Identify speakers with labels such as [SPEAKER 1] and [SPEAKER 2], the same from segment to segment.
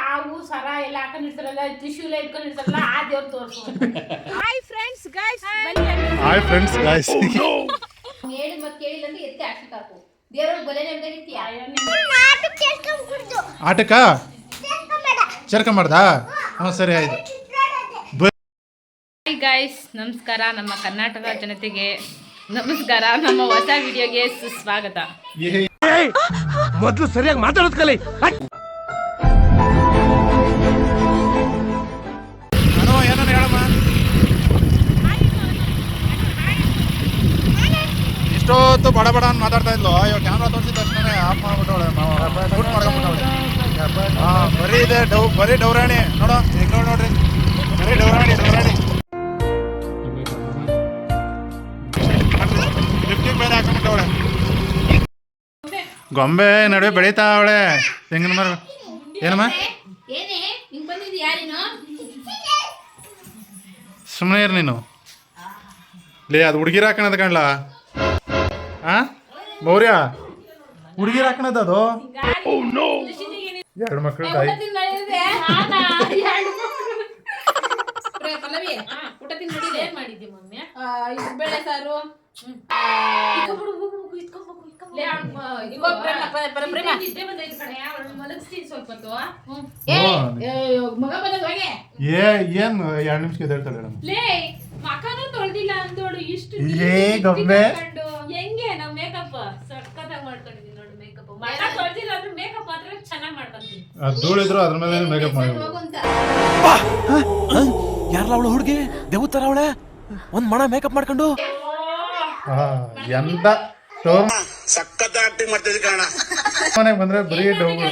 [SPEAKER 1] ಹಾವು ಸರ ಎಲ್ಲ ಹಾಕೊಂಡಿರ್ತಾರಲ್ಲ ಟಿಶ್ಯೂಲ ಇಟ್ಕೊಂಡಿರ್ತಾರಲ್ಲ ಆ ದೇವ್ರು ತೋರಿಸು. ಹಾಯ್ ಫ್ರೆಂಡ್ಸ್ ಗೈಸ್ ಹೇಳಿ ಮತ್ತೆ ಕೇಳಿಲ್ಲ ಅಂದ್ರೆ ಎತ್ತಿ ಆಟಕ್ಕೆ ಹಾಕು. ದೇವ್ರ ಬಲೆ ನೆಮ್ಮದಿರ್ತೀಯ
[SPEAKER 2] ಆಟಕ್ಕ ಚರ್ಕೊಂಬಾರ್ದಾ? ಹ್ಞೂ ಸರಿ ಆಯ್ತು.
[SPEAKER 1] ಹಾಯ್ ಗೈಸ್, ನಮಸ್ಕಾರ. ನಮ್ಮ ಕರ್ನಾಟಕ ಜನತೆಗೆ ನಮಸ್ಕಾರ. ನಮ್ಮ ಹೊಸ ವಿಡಿಯೋಗೆ ಸುಸ್ವಾಗತ.
[SPEAKER 3] ಮೊದಲು ಸರಿಯಾಗಿ ಮಾತಾಡೋದು ಕಲಿ.
[SPEAKER 2] ಏನೋ ಹೇಳಮ್ಮ. ಇಷ್ಟೊತ್ತು ಬಡ ಬಡ ಅಂತ ಮಾತಾಡ್ತಾ ಇದ್ಲು. ಇವಾಗ ಕ್ಯಾಮ್ರಾ ತೋರಿಸಿದ ತಕ್ಷಣ ಆಫ್ ಮಾಡ್ಬಿಟ್ಟವಳೆ, ಶೂಟ್ ಮಾಡ್ಕೊಂಡ್ಬಿಟ್ಟವಳೆ. ಹಾಂ, ಬರೀ ಇದೆ ಬರೀ ಡೌರಾಣಿ ನೋಡು. ಈಗ ನೋಡ್ರಿ, ಬರೀ ಡೌರಾಣಿ. ಲಿಫ್ಟಿಗೆ ಬೇರೆ ಹಾಕೊಂಡ್ಬಿಟ್ಟವಳೆ. ಗೊಂಬೆ ನಡುವೆ ಬೆಳೀತಾ ಅವಳೆ ತೆಂಗಿನ ಮರ. ಏನಮ್ಮ ಸುಮ್ಮನೆ ಇರು ನೀನು. ಲೇ, ಅದು ಹುಡುಗಿರ ಹಾಕೋಣದ ಕಾಣ್ಲಾ? ಆ ಮೌರ್ಯ, ಹುಡುಗಿರ ಹಾಕೋಣದ ಅದು. ಎರಡು ಮಕ್ಕಳು ತಾಯಿ.
[SPEAKER 1] ಊಟ ತಿಂದು ಮಾಡಿದ್ದೆ ಮಮ್ಮಿ. ಬೇಳೆ ಸಾರು
[SPEAKER 2] ಏನ್ 2 ನಿಮಿಷ ಹೇಳ್ತಾಳೆ
[SPEAKER 1] ಮಕನೂ ತೊಳ್ದಿಲ್ಲ ಅಂತೋಡು. ಇಷ್ಟು ಹೆಂಗೆ ನಾವ್ ಮೇಕಪ್ ಸಕ್ಕತ್ತಾಗಿ ಮಾಡ್ಕೊಂಡಿದೀವಿ ನೋಡಿ. ಮೇಕಪ್ ಮಕ ತೊಳ್ದಿಲ್ಲ ಅಂದ್ರೆ ಮೇಕಪ್ ಮಾತ್ರ ಚೆನ್ನಾಗಿ ಮಾಡ್ಕೊಂತೀವಿ.
[SPEAKER 2] ಧೂಳಿದ್ರು ಅದ್ರ ಮೇಲೆ ಮೇಕಪ್ ಮಾಡಿ.
[SPEAKER 3] ಯಾರಲ್ಲ ಅವಳು ಹುಡುಗಿ ದೇವತರ ಅವಳೆ ಒಂದ್ ಮಣ ಮೇಕಪ್ ಮಾಡ್ಕೊಂಡು
[SPEAKER 2] ಎಂತ
[SPEAKER 4] ಸಖತ್ ಆಕ್ಟಿಂಗ್ ಮಾಡ್ತಿದ್ದೆ ಕಾರಣ.
[SPEAKER 2] ಮನೆಗೆ ಬಂದ್ರೆ ಬರೀ ಡೌಗಳು.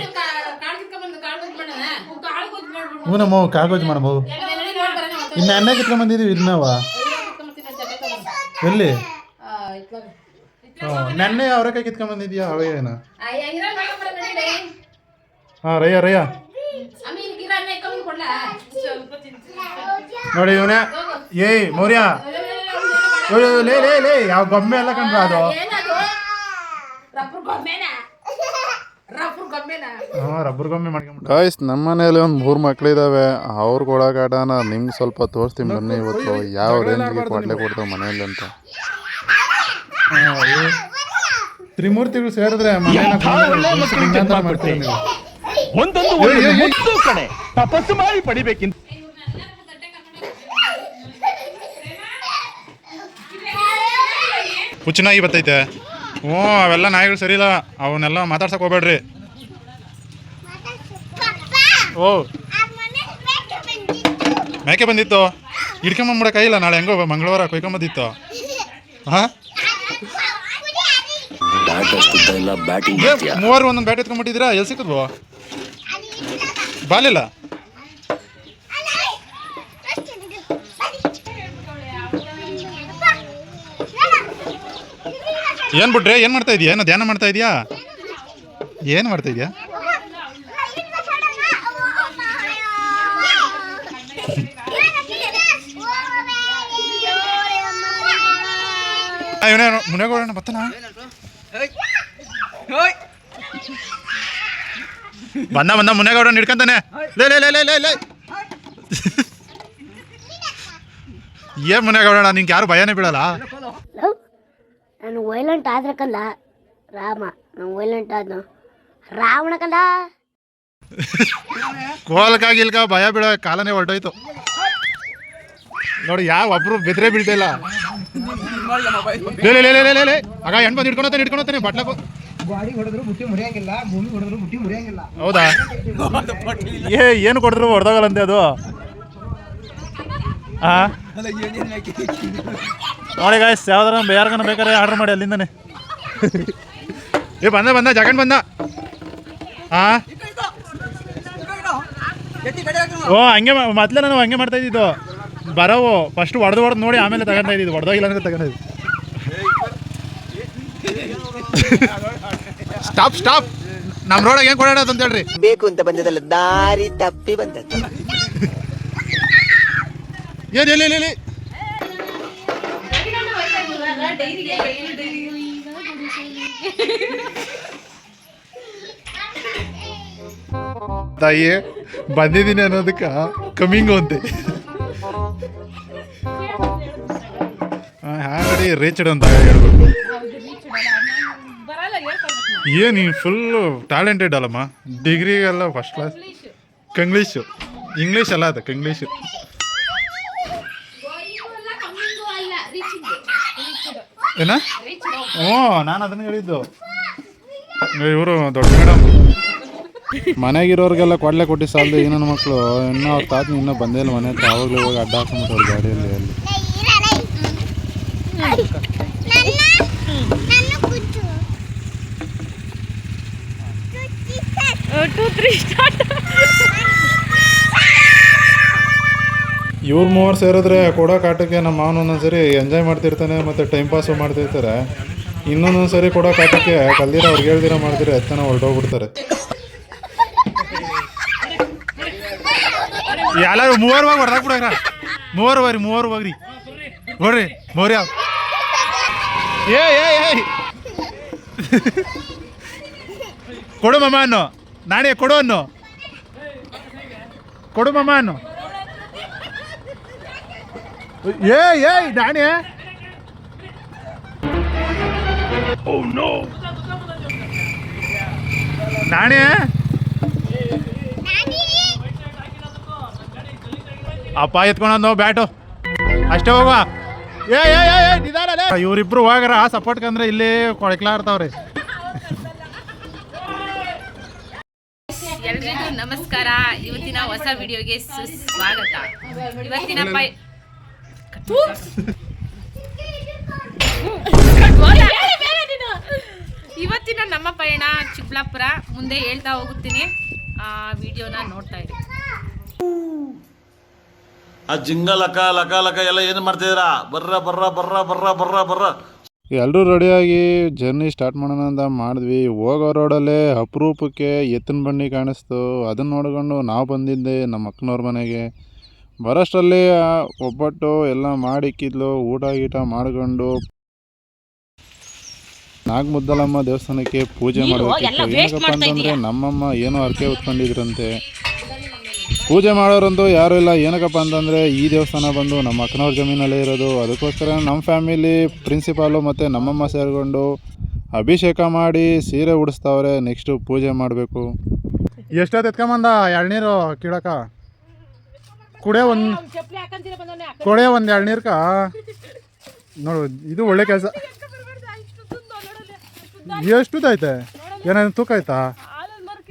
[SPEAKER 2] ಹೂನಮ್ಮ, ಕಾಗೋಜ್ ಮಾಡಮ್ಮ. ಇನ್ನು ಎಣ್ಣೆ ಕಿತ್ಕೊಂಡ್ ಬಂದಿದೀವಿ. ಇನ್ನವ ಎಲ್ಲಿ ನೆನ್ನೆ ಅವರೆಕಾಯಿ ಕಿತ್ಕೊಂಡ್ ಬಂದಿದ್ಯಾ? ಅವೇನ? ಹಾಂ, ರಯ್ಯ ನೋಡಿ ಇವನೇ. ಏಯ್ ಮೌರ್ಯ, ಲೇ ಯಾವ ಗೊಂಬೆ ಎಲ್ಲ ಕಂಡ್ರ ಅದು? ರಬ್ಬರ್ ಗೊಂಬೆ ಮಾಡ್ಕೊಂಡ್ಬಿಟ್ಟು. ಗಾಯ್ಸ್, ನಮ್ಮ ಮನೇಲಿ ಒಂದು 3 ಮಕ್ಳಿದಾವೆ. ಅವ್ರಿಗೆ ಒಳಗಾಟನ ನಿಮ್ಗೆ ಸ್ವಲ್ಪ ತೋರಿಸ್ತೀನಿ ಬನ್ನಿ. ಇವತ್ತು ಯಾವ ರೇಂಜ್ಗೆ ಕೊಡ್ಲೆ ಕೊಡ್ತಾವೆ ಮನೆಯಲ್ಲಿ ಅಂತ. ತ್ರಿಮೂರ್ತಿಗಳು ಸೇರಿದ್ರೆ ಮನೇನ ಮಾಡ್ತೀವಿ ನೀವು.
[SPEAKER 3] ತಪಸ್ಸು ಮಾಡಿ ಪಡಿಬೇಕಿಂತ.
[SPEAKER 2] ಹುಚ್ಚು ನಾಯಿ ಬರ್ತೈತೆ. ಹ್ಞೂ, ಅವೆಲ್ಲ ನಾಯಿಗಳು ಸರಿ ಇಲ್ಲ. ಅವನ್ನೆಲ್ಲ ಮಾತಾಡ್ಸಕ್ ಹೋಗ್ಬೇಡ್ರಿ. ಓ, ಮೇಕೆ ಬಂದಿತ್ತು. ಹಿಡ್ಕೊಂಬಂದ್ಬಿಡ ಕೈಯಿಲ್ಲ. ನಾಳೆ ಹೆಂಗೋ ಮಂಗಳವಾರ ಕೊಯ್ಕೊಂಬಂದಿತ್ತು. ಹಾಂ, 3 ಒಂದೊಂದು ಬ್ಯಾಟ್ ಎತ್ಕೊಂಡ್ಬಿಟ್ಟಿದ್ದೀರಾ? ಎಲ್ಲಿ ಸಿಕ್ಕಿದ್ವು? ಬಾಲಿಲ್ಲ. ಏನು ಬಿಟ್ರೆ ಏನು ಮಾಡ್ತಾ ಇದೀಯಾ? ಏನೋ ಧ್ಯಾನ ಮಾಡ್ತಾ ಇದೀಯಾ? ಏನು ಮಾಡ್ತಾ ಇದೀಯಾ? ಇವನೇ ಮುನೇಗೌಡಣ್ಣ ಬತ್ತನ. ಬಂದ ಮುನೇಗೌಡಣ್ಣ ಹಿಡ್ಕಂತಾನೆ. ಲೇ ಏನ್ ಮುನೇಗೌಡಣ್ಣ, ನಿಂಗೆ ಯಾರು ಭಯನೇ ಬೀಳಲ್ಲ?
[SPEAKER 5] ನಾನು ವೈಲೆಂಟ್ ಆದ್ರಕಲ್ಲ ರಾಮ, ನಾನು ವೈಲೆಂಟ್ ಆದ್ನು ರಾವಣಕಲ್ಲ.
[SPEAKER 2] ಕೋಲ್ಕಾಗಿಲ್ಕ ಭಯ ಬೀಳೋ ಕಾಲನೇ ಹೊರಟೋಯ್ತು ನೋಡಿ. ಯಾವ ಒಬ್ರು ಬೆದ್ರೆ ಬೀಳ್ತಿಲ್ಲ. ಲೇ ಆಗ ಹೆಣ್ಣು ಬಂದು ಹಿಡ್ಕೊತಾನೆ ಬಟ್ಲಕ್ಕೂ. ಹೌದಾ? ಏನು ಕೊಡಿದ್ರು ಹೊಡೆದಾಗಲ್ಲಂತೆ ಅದು. ಹಾಂ ನೋಡಿ ಗಾಯ್ಸ್, ಯಾವ್ದಾರ ಯಾರಿಗಾನ ಬೇಕಾದ್ರೆ ಆರ್ಡ್ರ್ ಮಾಡಿ ಅಲ್ಲಿಂದಾನೆ. ಬಂದ ಜಗನ್ ಬಂದ. ಹಾಂ, ಓ ಹಂಗೆ ಮೊದಲೇ ನಾನು ಹಂಗೆ ಮಾಡ್ತಾ ಇದ್ದಿದ್ದು. ಬರೋವು ಫಸ್ಟ್ ಹೊಡೆದು ನೋಡಿ ಆಮೇಲೆ ತಗೊಂತಾ ಇದ್ದಿದ್ದು. ಹೊಡೆದೋಗಿಲ್ಲ ಅಂದ್ರೆ ತಗೊಂಡಿದ್ದು. ಸ್ಟಾಪ್. ನಮ್ಮ ರೋಡಾಗ ಏನು ಕೊಡೋಣ ಅಂತ ಹೇಳ್ರಿ.
[SPEAKER 6] ಬೇಕು ಅಂತ ಬಂದದಲ್ಲ, ದಾರಿ ತಪ್ಪಿ ಬಂದದ್ದು.
[SPEAKER 2] ಏನ್ ತಾಯಿ ಬಂದಿದ್ದೀನಿ ಅನ್ನೋದಕ್ಕೆ ಕಮ್ಮಿಂಗು ಅಂತೆ ಹಾಗಡಿ ರೀಚ್ಡ್ ಅಂತ ಹೇಳ್ಬೇಕು.
[SPEAKER 1] ಬರಲ್ಲ ಹೇಳ್ಕೊಳ್ಬೇಕು.
[SPEAKER 2] ಏನು ನೀನು ಫುಲ್ಲು ಟ್ಯಾಲೆಂಟೆಡ್ ಅಲ್ಲಮ್ಮ, ಡಿಗ್ರಿಗೆಲ್ಲ ಫಸ್ಟ್ ಕ್ಲಾಸ್. ಕಂಗ್ಲೀಷು ಇಂಗ್ಲೀಷ್ ಅಲ್ಲ ಅದು ಕಂಗ್ಲೀಷು. ಏನ? ಹ್ಞೂ ನಾನು ಅದನ್ನ ಹೇಳಿದ್ದು. ಇವರು ದೊಡ್ಡ ಮೇಡಮ್ ಮನೆಗಿರೋರಿಗೆಲ್ಲ ಕೊಡ್ಲೆ ಕೊಟ್ಟು ಸಾಲದು ಈ ನನ್ನ ಮಕ್ಕಳು ಇನ್ನೂ ಅವ್ರ ತಾತನ ಇನ್ನೂ ಬಂದೇ ಇಲ್ಲ ಮನೆ ಹತ್ರ. ಆವಾಗಲೇ ಹೋಗಿ ಅಡ್ಡ ಹಾಕೊಂಬಿಟ್ಟವ್ರು ಗಾಡಿಯಲ್ಲಿ. ಅಲ್ಲಿ ಇವ್ರು ಮೂವರು ಸೇರಿದ್ರೆ ಕೊಡೋ ಕಾಟಕ್ಕೆ ನಮ್ಮ ಮಾವನ ಒಂದೊಂದ್ಸರಿ ಎಂಜಾಯ್ ಮಾಡ್ತಿರ್ತಾನೆ ಮತ್ತು ಟೈಮ್ ಪಾಸು ಮಾಡ್ತಿರ್ತಾರೆ. ಇನ್ನೊಂದೊಂದ್ಸರಿ ಕೊಡೋ ಕಾಟಕ್ಕೆ ಕಲ್ದಿರ ಅವ್ರಿಗೆ ಹೇಳ್ದಿರ ಮಾಡ್ದಿರ ಎತ್ತನ ಹೊರಟೋಗ್ಬಿಡ್ತಾರೆ. ಎಲ್ಲರೂ ಮೂವರು ಹೋಗಿ ಹೊಡೆದಾಕ್ಬಿಡಾರ. ಮೂವರು ಹೋಗ್ರಿ ನೋಡ್ರಿ ಮೌರ್ಯ. ಏಯ್ ಕೊಡು ಮಮ್ಮ ಅನ್ನು, ನಾನೇ ಕೊಡು ಅನ್ನು, ಕೊಡು ಮಮ್ಮ ಅನ್ನು. ಏಯ್ ನಾನೇ ನಾನೇ ಅಪ್ಪ ಎತ್ಕೊಂಡ್ ಬ್ಯಾಟು ಅಷ್ಟೇ ಹೋಗುವ. ಇವರಿಬ್ರು ಹೋಗಾರ ಸಪೋರ್ಟ್ಕಂದ್ರೆ ಇಲ್ಲಿ ಕೊಳಕ್ಲಾಡ್ತಾವ್ರಿ.
[SPEAKER 1] ಎಲ್ರಿಗೂ ನಮಸ್ಕಾರ. ಇವತ್ತಿನ ಹೊಸ ವಿಡಿಯೋಗೆ ಸುಸ್ವಾಗತ. ಇವತ್ತಿನ ನಮ್ಮ ಪಯಣ ಚಿಕ್ಕಬಳ್ಳಾಪುರ. ಮುಂದೆ ಹೇಳ್ತಾ ಹೋಗುತ್ತೀನಿ, ಆ ವಿಡಿಯೋನ ನೋಡ್ತಾ ಇರಿ.
[SPEAKER 7] ಆ ಜಿಂಗ ಲಕ ಲಕ ಲಕ ಎಲ್ಲ ಏನು ಮಾಡ್ತಿದ್ದೀರಾ? ಬರ್ರ.
[SPEAKER 2] ಎಲ್ಲರೂ ರೆಡಿಯಾಗಿ ಜರ್ನಿ ಸ್ಟಾರ್ಟ್ ಮಾಡೋಣ ಅಂತ ಮಾಡಿದ್ವಿ. ಹೋಗೋ ರೋಡಲ್ಲೇ ಅಪರೂಪಕ್ಕೆ ಎತ್ತಿನ ಬಂಡಿ ಕಾಣಿಸ್ತು. ಅದನ್ನು ನೋಡ್ಕೊಂಡು ನಾವು ಬಂದಿದ್ದೆ ನಮ್ಮ ಅಕ್ಕನವ್ರ ಮನೆಗೆ. ಬರೋಷ್ಟರಲ್ಲಿ ಒಬ್ಬಟ್ಟು ಎಲ್ಲ ಮಾಡಿಕ್ಕಿದ್ಲು. ಊಟ ಗೀಟ ಮಾಡ್ಕೊಂಡು ನಾಗಮುದ್ದಲಮ್ಮ ದೇವಸ್ಥಾನಕ್ಕೆ ಪೂಜೆ ಮಾಡಬೇಕಿತ್ತು. ಏನಕ್ಕಪ್ಪ ಅಂತಂದರೆ ನಮ್ಮಮ್ಮ ಏನೋ ಹರಕೆ ಹೊತ್ಕೊಂಡಿದ್ರಂತೆ. ಪೂಜೆ ಮಾಡೋರಂತೂ ಯಾರೂ ಇಲ್ಲ. ಏನಕ್ಕಪ್ಪ ಅಂತಂದರೆ ಈ ದೇವಸ್ಥಾನ ಬಂದು ನಮ್ಮ ಅಕ್ಕನವ್ರ ಜಮೀನಲ್ಲೇ ಇರೋದು. ಅದಕ್ಕೋಸ್ಕರ ನಮ್ಮ ಫ್ಯಾಮಿಲಿ ಪ್ರಿನ್ಸಿಪಾಲು ಮತ್ತು ನಮ್ಮಮ್ಮ ಸೇರಿಕೊಂಡು ಅಭಿಷೇಕ ಮಾಡಿ ಸೀರೆ ಉಡಿಸ್ತಾವ್ರೆ. ನೆಕ್ಸ್ಟು ಪೂಜೆ ಮಾಡಬೇಕು. ಎಷ್ಟೊತ್ತು ಎತ್ಕೊಂಬಂದ ಎಳ್ನೀರು ಕೀಳಕ ಕೊಡೆ ಒಂದು ಎಳ್ನೀರ್ಕ ನೋಡು. ಇದು ಒಳ್ಳೆ ಕೆಲಸ. ಎಷ್ಟುದೈತೆ ಏನಾದ್ರು ತೂಕ ಆಯ್ತಾ?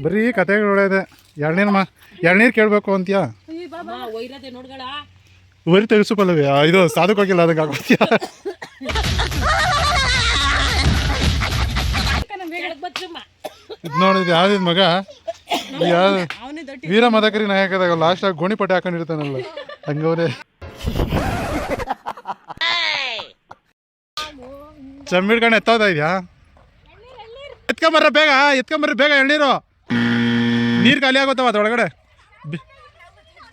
[SPEAKER 2] ಬರೀ ಕತೆಗಳು ಒಳ್ಳೆಯದೆ. ಎಳ್ನೀರು ಕೇಳಬೇಕು ಅಂತೀಯಾ? ಬರೀ ತೆಗೆಸು ಪಲ್ಲವಿ. ಇದು ಸಾಧುಕೋಗಿಲ್ಲ ಅದಕ್ಕೆ ಆಗೋತ್ಯಾ? ಇದು ನೋಡಿದ್ ಯಾವ್ದಿದ್ ಮಗ ವೀರ ಮದಕರಿ ನಾಯಕದಾಗ ಲಾಸ್ಟಾಗಿ ಗೋಣಿಪಟ್ಟೆ ಹಾಕೊಂಡಿರ್ತಾನಲ್ಲ ಹಂಗವ್ರೆ. ಚಂಬಿಡ್ಕೊಂಡು ಎತ್ತೋದ ಇದೆಯಾ? ಎತ್ಕೊಂಬರ್ರಿ ಬೇಗ ಎಳ್ನೀರು. ನೀರು ಖಾಲಿ ಆಗೋತಾವ ಅದೊಳಗಡೆ.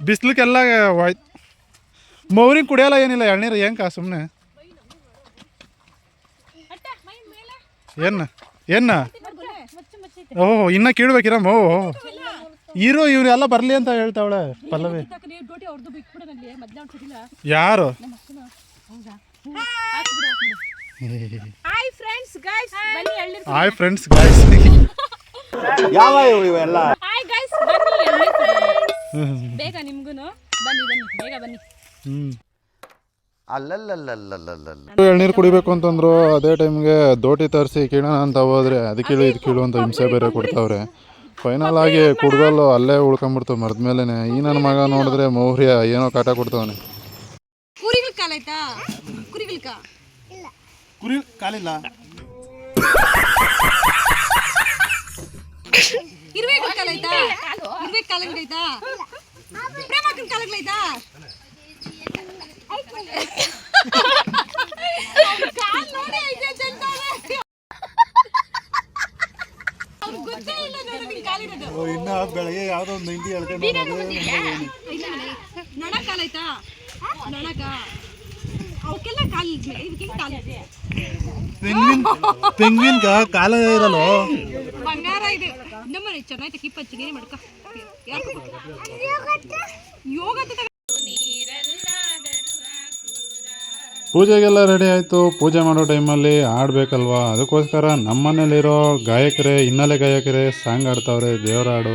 [SPEAKER 2] ಬಿಸ್ಲಿಕ್ಕೆಲ್ಲ ಮೌರಿಂಗ್ ಕುಡಿಯಲ್ಲ ಏನಿಲ್ಲ ಎಳ್ನೀರು. ಹೆಂಗ ಸುಮ್ಮನೆ ಏನ ಓಹ್ ಇನ್ನ ಕೀಳ್ಬೇಕಿರಮ್ಮ. ಇವರೆಲ್ಲ ಬರ್ಲಿ ಅಂತ ಹೇಳ್ತಾವಳೆ ಪಲ್ಲವಿ. ಯಾರು? ಹಾಯ್ ಫ್ರೆಂಡ್ಸ್ ಗೈಸ್
[SPEAKER 6] ಯಾವ ಇವೆಲ್ಲ
[SPEAKER 1] ಬೇಗ ನಿಮ್ಗೂನು ಬನ್ನಿ ಬೇಗ ಬನ್ನಿ.
[SPEAKER 2] ಎಳ್ನೀರು ಕುಡಿಬೇಕು ಅಂತಂದ್ರು. ಅದೇ ಟೈಮ್ಗೆ ದೋಟಿ ತರಿಸಿ ಕೀಳೋಣ ಅಂತ ಹೋದ್ರೆ ಅದಕ್ಕೆ ಇದು ಕೀಳು ಅಂತ ಹಿಂಸೆ ಬೇರೆ ಕೊಡ್ತಾವ್ರೆ. ಫೈನಲ್ ಆಗಿ ಕುಡ್ಗಲ್ಲು ಅಲ್ಲೇ ಉಳ್ಕೊಂಬಿಡ್ತು ಮರದ ಮೇಲೆನೆ. ಈ ನನ್ನ ಮಗ ನೋಡಿದ್ರೆ ಮೌರ್ಯ ಏನೋ ಕಾಟ ಕೊಡ್ತಾವನೆ. ಕುರಿ ಕಾಲಿಲ್ಲ. ಇನ್ನ ಬೆಳಗ್ಗೆ ಯಾವ್ದೋ ಒಂದು ಹಿಂದಿ ತೆಂಗಿನ ಕಾಲ ಇರಲ್ಲ.
[SPEAKER 8] ಬಂಗಾರ ಇದೆ ನಮ್ಮ ಚೆನ್ನಾಗಿ ಕಿಪ್ಪ ಚಿಗೇನಿ ಮಾಡ್ಕ ಯೋಗ
[SPEAKER 2] ಪೂಜೆಗೆಲ್ಲ ರೆಡಿ ಆಯಿತು. ಪೂಜೆ ಮಾಡೋ ಟೈಮಲ್ಲಿ ಆಡಬೇಕಲ್ವಾ, ಅದಕ್ಕೋಸ್ಕರ ನಮ್ಮನೇಲಿರೋ ಗಾಯಕರೇ, ಹಿನ್ನೆಲೆ ಗಾಯಕರೇ ಸಾಂಗ್ ಆಡ್ತಾವ್ರೆ, ದೇವರ ಹಾಡು.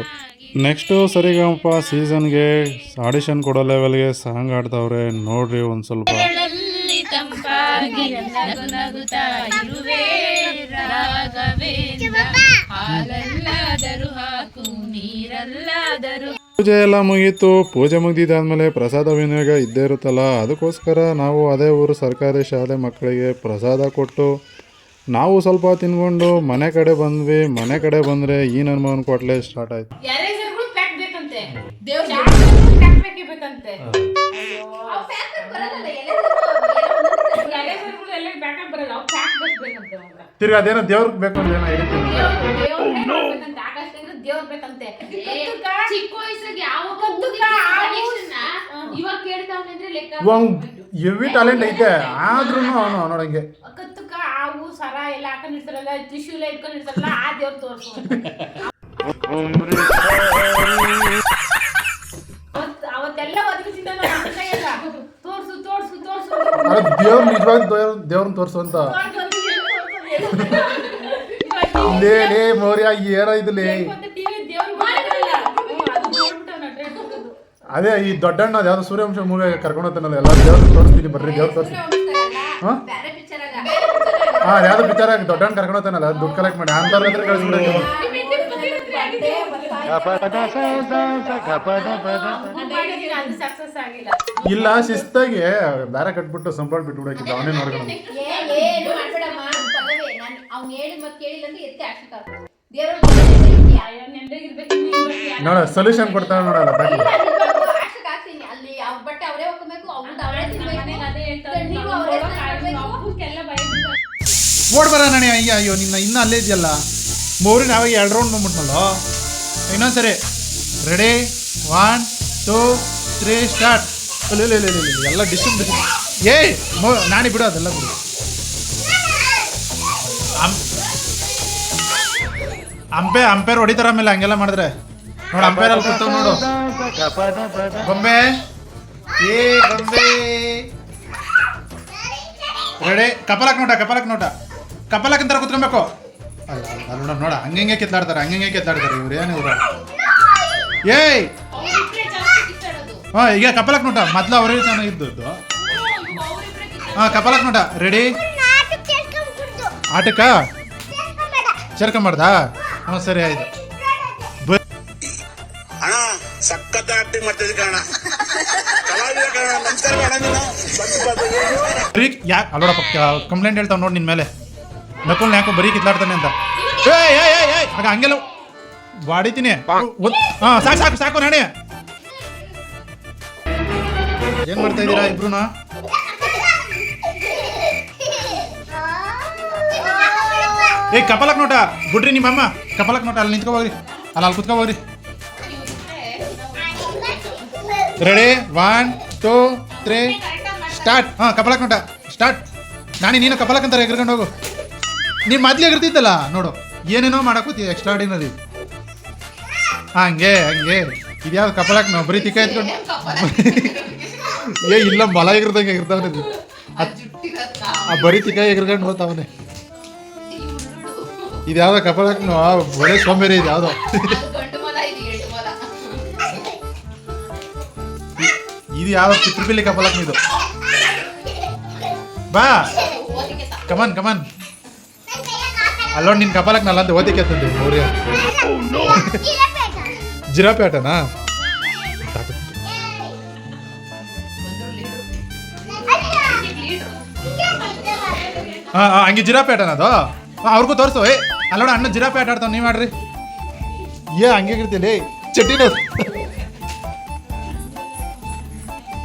[SPEAKER 2] ನೆಕ್ಸ್ಟು ಸರಿಗಮಪ ಸೀಸನ್ಗೆ ಆಡಿಷನ್ ಕೊಡೋ ಲೆವೆಲ್ಗೆ ಸಾಂಗ್ ಆಡ್ತಾವ್ರೆ. ನೋಡ್ರಿ ಒಂದು ಸ್ವಲ್ಪ. ಪೂಜೆ ಎಲ್ಲ ಮುಗೀತು. ಪೂಜೆ ಮುಗಿದಾದ್ಮೇಲೆ ಪ್ರಸಾದ ವಿನಿಯೋಗ ಇದ್ದೇ ಇರುತ್ತಲ್ಲ, ಅದಕ್ಕೋಸ್ಕರ ನಾವು ಅದೇ ಊರು ಸರ್ಕಾರಿ ಶಾಲೆ ಮಕ್ಕಳಿಗೆ ಪ್ರಸಾದ ಕೊಟ್ಟು ನಾವು ಸ್ವಲ್ಪ ತಿನ್ಕೊಂಡು ಮನೆ ಕಡೆ ಬಂದ್ವಿ. ಮನೆ ಕಡೆ ಬಂದರೆ ಈ ನನ್ನ ಮಗನ ಕೊಟ್ಲೆ ಸ್ಟಾರ್ಟ್ ಆಯ್ತು.
[SPEAKER 1] ಎರೇಸರ್ಗಳು ಪ್ಯಾಕ್ ಬೇಕಂತೆ, ಪ್ಯಾಕ್ ಬೇಕಂತೆ. ಎರೇಸರ್ಗಳು ಎಲ್ಲ ಬ್ಯಾಕಪ್ ಬರಲ್ಲ, ಅವು ಪ್ಯಾಕ್ ಬೇಕಂತೆ.
[SPEAKER 2] ತಿರ್ಗಿ ಅದೇನೋ ದೇವ್ರಿಗೆ ಬೇಕು ಅಂತ ಏನೋ ಹೇಳ್ತೀನಿ.
[SPEAKER 1] ದೇವ್ರ ಬೇಕಂತೆ.
[SPEAKER 8] ಚಿಕ್ಕ ವಯಸ್ಸಿಗೆ ಯಾವ ಇವಾಗ ಕೇಳ್ತಾವ್ನೆ ಅಂದ್ರೆ ಲೆಕ್ಕ
[SPEAKER 2] ಹೆವಿ ಟ್ಯಾಲೆಂಟ್ ಐತೆ, ಆದ್ರೂ ಅವನು ನೋಡಂಗೆ
[SPEAKER 1] ಕತ್ತುಕ ಹಾವು ಸರ ಎಲ್ಲ ಹಾಕೊಂಡಿರ್ತಾರಲ್ಲ, ತ್ರಿಶೂಲ ಇಟ್ಕೊಂಡಿರ್ತಾರಲ್ಲ, ಆ ದೇವ್ರು ತೋರ್ಸು. ಅವತ್ತೆಲ್ಲ ಒದಗಿಸಿದ ತೋರ್ಸು ತೋರ್ಸು ತೋರ್ಸು.
[SPEAKER 2] ದೇವ್ರು ನಿಜವಾಗಿ ದೇವ್ರನ್ನ ತೋರ್ಸು ಅಂತ. ಲೇ ಮೌರ್ಯ ಏನೋ ಇದ್ಲಿ. ಅದೇ ಈ ದೊಡ್ಡಣ್ಣ ಯಾವ್ದು ಸೂರ್ಯವಂಶ ಮೂವಿ ಕರ್ಕೊಂಡು ಹೋಗ್ತಾನಲ್ಲ, ಎಲ್ಲ ದೇವ್ರನ್ನ ತೋರಿಸ್ತೀನಿ ಬರ್ರಿ, ದೇವ್ರು ತೋರಿಸಿ. ಹಾಂ ಯಾವ್ದು ಪಿಕ್ಚರ್ ಆಗಿ ದೊಡ್ಡಣ್ಣ ಕರ್ಕೊಂಡು ಹೋಗ್ತಾನಲ್ಲ, ದುಡ್ಡು ಕಲೆಕ್ಟ್ ಮಾಡಿ ಅಂತಾರ ಹತ್ರ ಕಳಿಸ್ಬಿಡಕ್ಕೆ. ಇಲ್ಲ ಶಿಸ್ತಾಗಿ ಬೇರೆ ಕಟ್ಬಿಟ್ಟು ಸಂಪಾಡ್ ಬಿಟ್ಟು ಬಿಡಕ್ಕಿದ್ದ ಅವನೇ ನೋಡ್ಕೊಂಡು. ನೋಡ ಸೊಲ್ಯೂಷನ್ ಕೊಡ್ತಾನೆ ನೋಡಲ್ಲ ಬಾಕಿ. ಓಡ್ಬರ ನಣಿ. ಅಯ್ಯೋ ನಿನ್ನ ಇನ್ನೂ ಅಲ್ಲೇ ಇದೆಯಲ್ಲ. ಮೌರಿ ನಾವಾಗ 2 ರೌಂಡ್ ಬಂದ್ಬಿಟ್ನಲ್ಲ. ಇನ್ನೊಂದ್ಸರಿ ರೆಡಿ 1 2 3 ಸ್ಟಾರ್ಟ್. ಎಲ್ಲ ಡಿಸ್ಟರ್ಬ್ ಏಯ್ ನಾನೇ ಬಿಡು, ಅದೆಲ್ಲ ಬಿಡು. ಅಂಪೇರ್ ಹೊಡಿತಾರ ಆಮೇಲೆ ಹಂಗೆಲ್ಲ ಮಾಡಿದ್ರೆ. ನೋಡು ಅಂಪೇರ್ ಅಲ್ಲಿ ಕೂತಾವ ನೋಡು. ಬೊಂಬೆ ಏ ಬೊಂಬೆ ರೆಡಿ. ಕಪಾಲಕ್ ನೋಟ ಕಪಾಲಕ್ ಅಂತಾರ ಕುತ್ಕೊಬೇಕು. ಅಲ್ಲ ನೋಡ ಹಂಗೆ ಕಿತ್ತಾಡ್ತಾರೆ ಇವ್ರು ಏನು ಇವ್ರು. ಏಯ್ ಹಾಂ ಈಗ ಕಪಾಲಕ್ ನೋಟ ಮೊದ್ಲು ಅವರೇ ಚೆನ್ನಾಗಿದ್ದದ್ದು. ಹಾಂ ಕಪಾಲಕ್ ನೋಟ ರೆಡಿ. ಆಟಕ್ಕ ಸೇರ್ಕೊಂಬಾರ್ದಾ? ಹಾಂ ಸರಿ ಆಯ್ತು.
[SPEAKER 4] ಅಣ್ಣ ಸಖತ್ ಆಕ್ಟಿಂಗ್ ಮಾಡ್ತಿದ್ದೆ ಕಣ, ಕಲಾವಿದ ಕಣ. ನಮಸ್ಕಾರ ಕಣ.
[SPEAKER 2] ಬರೀ ಯಾಕೆ ಅಲ್ಲೋಡಪ್ಪ ಕಂಪ್ಲೇಂಟ್ ಹೇಳ್ತಾವ ನೋಡಿ ನಿನ್ನ ಮೇಲೆ. ನಕುಲ್ ಯಾಕೋ ಬರೀ ಕಿತ್ಲಾಡ್ತಾನೆ ಅಂತ. ಆಗ ಹಂಗೆಲ್ಲ ಬಾಡಿತೀನಿ. ಹಾಂ ಸಾಕು ನಾಣಿ. ಏನು ಮಾಡ್ತಾ ಇದ್ದೀರಾ ಇಬ್ರು? ಏ ಕಪಾಲಕ್ ನೋಟ ಬಿಡ್ರಿ ನಿಮ್ಮಮ್ಮ. ಕಪಾಲಕ್ ನೋಟ ಅಲ್ಲಿ ನಿಂತ್ಕೊ ಹೋಗ್ರಿ, ಅಲ್ಲಿ ಕುತ್ಕೊ ಹೋಗ್ರಿ. Ready 1 2 3 start. ಹಾಂ ಕಪಾಲಕ್ ನೋಟ ಸ್ಟಾರ್ಟ್. ನೀನು ಕಪಾಲಕ್ ಅಂತಾರೆ ಎಗ್ರಕೊಂಡು ಹೋಗು. ನೀವು ಮೊದ್ಲು ಎಗಿರ್ತಿದ್ದಲ್ಲ ನೋಡು, ಏನೇನೋ ಮಾಡக்கூತಿ ಎಕ್ಸ್ಟ್ರಾಡಿನರಿ. ಹಂಗೆ ಇದ್ಯಾವ್ದು ಕಪಾಲಕ್ ನಾವು ಬರೀ ತಿಕ್ಕ ಎತ್ಕೊಂಡು ಇಲ್ಲ ಮಲ ಎಗಿರ್ದಂಗೆ ಎಗಿರ್ತಾವನೆ. ಬರೀ ತಿಕ್ಕ ಎಗಿರ್ಕೊಂಡು ಹೋಗ್ತಾವನೆ. ಇದ್ಯಾವ್ದೋ ಕಪಾಲಕ್ ಒಳ್ಳೆ ಸೋಂಬೇರಿ ಇದು ಯಾವ್ದೋ. ಇದು ಯಾವ ಪಿತೃಪಿಲ್ಲಿ ಕಪಾಲಕ್ ಇದು. ಬಾ ಕಮನ್ ಅಲ್ಲೋಡ್ ನಿನ್ ಕಪಾಲಕ್ ನಲ್ಲ ಅಂತ ಓದಿಕೆ ತಂದೆ. ಅವ್ರ ಜಿರಾಪೆ ಆಟನಾ? ಹಾಂ ಹಂಗೆ ಜಿರಾಪೆ ಆಟನ ಅದು. ಅವ್ರಿಗೂ ತೋರಿಸು. ಅಲ್ಲೋಡ ಅಣ್ಣ ಜಿರಾಪೆ ಆಟ ಆಡ್ತಾವ, ನೀವು ಮಾಡ್ರಿ. ಹಂಗೆ ಇರ್ತೀನಿ ಚಟ್ಟಿನ.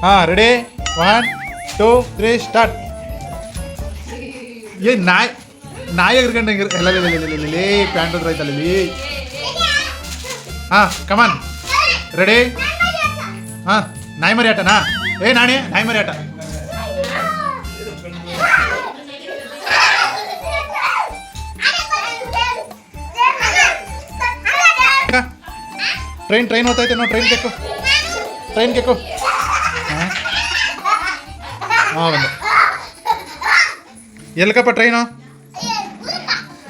[SPEAKER 2] ಹಾಂ ರೆಡಿ 1 2 3 ಸ್ಟಾರ್ಟ್. ನಾಯಿ ಎಗ್ರಗಂಡಂಗೆ ಎಲ್ಲ ಪ್ಯಾಂಟ್ ಹತ್ರ ಐತಲ್ಲಿ. ಹಾಂ ಕಮಾನ್ ರೆಡಿ. ಹಾಂ ನಾಯಿ ಮರಿ ಆಟನಾ? ನಾಯಿ ಮರಿ ಆಟ. ಟ್ರೈನ್ ಹೋಗ್ತೈತೆ ನಾವು ಟ್ರೈನ್ ಕೇಕು ಹಾಂ ಬಂದು ಎಲ್ಕಪ್ಪ ಟ್ರೈನು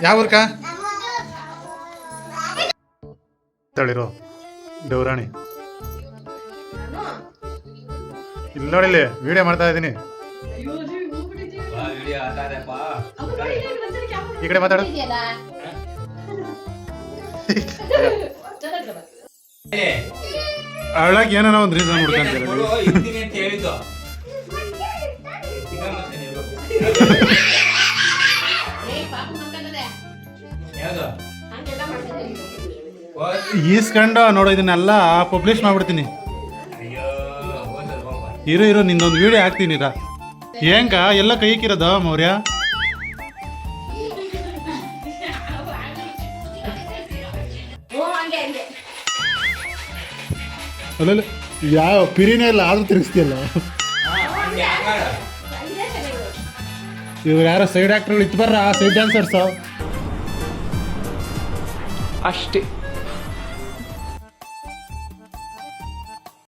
[SPEAKER 2] ಯಾವ ಊರ್ಕ ತಳಿರೋ ದೇವರಾಣಿ ಇಲ್ಲಿ ನೋಡಿಲ್ಲಿ ವಿಡಿಯೋ ಮಾಡ್ತಾ ಇದ್ದೀನಿ ಈ ಕಡೆ ಮಾತಾಡು ಅಳಕ್ ಏನಾರ ಒಂದು ರೀಸನ್ ಹುಡ್ಕಂತೀರ ಈಸ್ಕೊಂಡು ನೋಡೋ ಇದನ್ನೆಲ್ಲ ಪಬ್ಲಿಷ್ ಮಾಡ್ಬಿಡ್ತೀನಿ. ಇರು ನಿಂದೊಂದು ವಿಡಿಯೋ ಹಾಕ್ತೀನಿ ಹೆಂಗ ಎಲ್ಲ ಕೈಕಿರೋದ ಮೌರ್ಯ ಅಲ್ಲ ಯಾವ ಪಿರಿನೇ ಇಲ್ಲ ಆದ್ರೂ ತಿರುಗಿಸ್ತಿಯಲ್ಲ. ಇವ್ರು ಯಾರೋ ಸೈಡ್ ಆಕ್ಟರ್ಗಳು ಇತ್ತು ಬರ್ರ ಸೈಡ್ ಡ್ಯಾನ್ಸರ್ಸ್
[SPEAKER 3] ಅಷ್ಟೇ.